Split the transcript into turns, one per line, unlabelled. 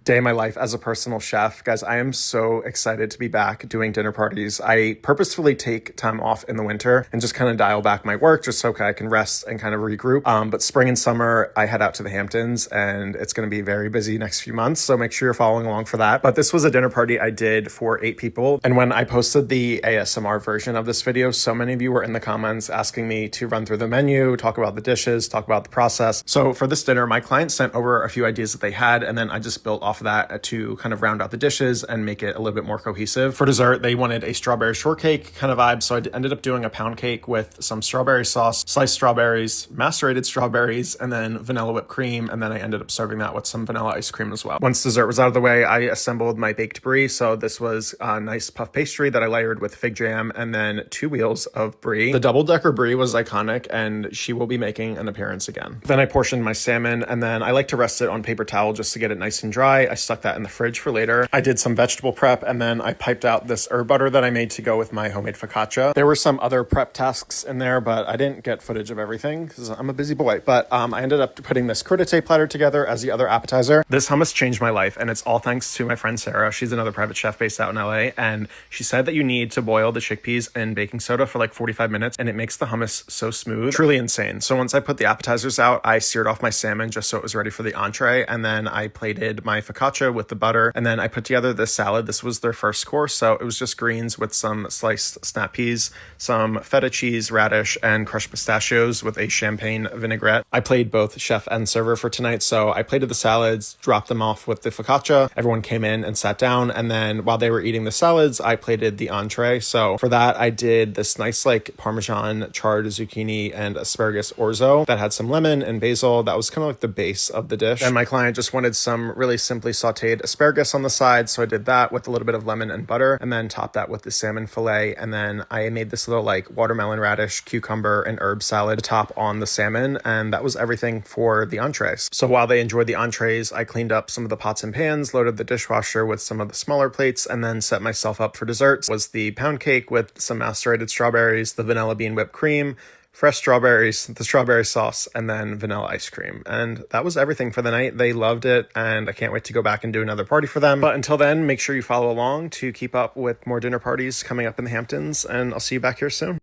day of my life as a personal chef. Guys, I am so excited to be back doing dinner parties. I purposefully take time off in the winter and just kind of dial back my work just so I can rest and kind of regroup. But spring and summer, I head out to the Hamptons and it's going to be very busy next few months. So make sure you're following along for that. But this was a dinner party I did for 8 people. And when I posted the ASMR version of this video, so many of you were in the comments asking me to run through the menu, talk about the dishes, talk about the process. So for this dinner, my client sent over a few ideas that they had, and then I just built off of that to kind of round out the dishes and make it a little bit more cohesive. For dessert, they wanted a strawberry shortcake kind of vibe, so I ended up doing a pound cake with some strawberry sauce, sliced strawberries, macerated strawberries, and then vanilla whipped cream, and then I ended up serving that with some vanilla ice cream as well. Once dessert was out of the way, I assembled my baked brie. So this was a nice puff pastry that I layered with fig jam and then 2 wheels of brie. The double-decker brie was iconic, and she will be making an appearance again. Then I portioned my salmon, and then I like to rest it on paper towel just to get it nice and dry. I stuck that in the fridge for later. I did some vegetable prep, and then I piped out this herb butter that I made to go with my homemade focaccia. There were some other prep tasks in there, but I didn't get footage of everything because I'm a busy boy. But I ended up putting this crudité platter together as the other appetizer. This hummus changed my life, and it's all thanks to my friend Sarah. She's another private chef based out in LA, and she said that you need to boil the chickpeas in baking soda for like 45 minutes, and it makes the hummus so smooth. Truly insane. So once I put the appetizers out, I seared off my salmon just so it was ready for the entree, and then I plated my focaccia with the butter, and then I put together this salad. This was their first course, so it was just greens with some sliced snap peas, some feta cheese, radish, and crushed pistachios with a champagne vinaigrette. I played both chef and server for tonight, so I plated the salads, dropped them off with the focaccia. Everyone came in and sat down, and then while they were eating the salads, I plated the entree. So for that, I did this nice like Parmesan charred zucchini and asparagus orzo that had some lemon and basil. That was kind of like the base of the dish. And my client just wanted some really simply sauteed asparagus on the side, so I did that with a little bit of lemon and butter, and then topped that with the salmon fillet. And then I made this little like watermelon, radish, cucumber, and herb salad to top on the salmon, and that was everything for the entrees. So while they enjoyed the entrees, I cleaned up some of the pots and pans, loaded the dishwasher with some of the smaller plates, and then set myself up for desserts. Was the pound cake with some macerated strawberries, the vanilla bean whipped cream, fresh strawberries, the strawberry sauce, and then vanilla ice cream. And that was everything for the night. They loved it, and I can't wait to go back and do another party for them. But until then, make sure you follow along to keep up with more dinner parties coming up in the Hamptons, and I'll see you back here soon.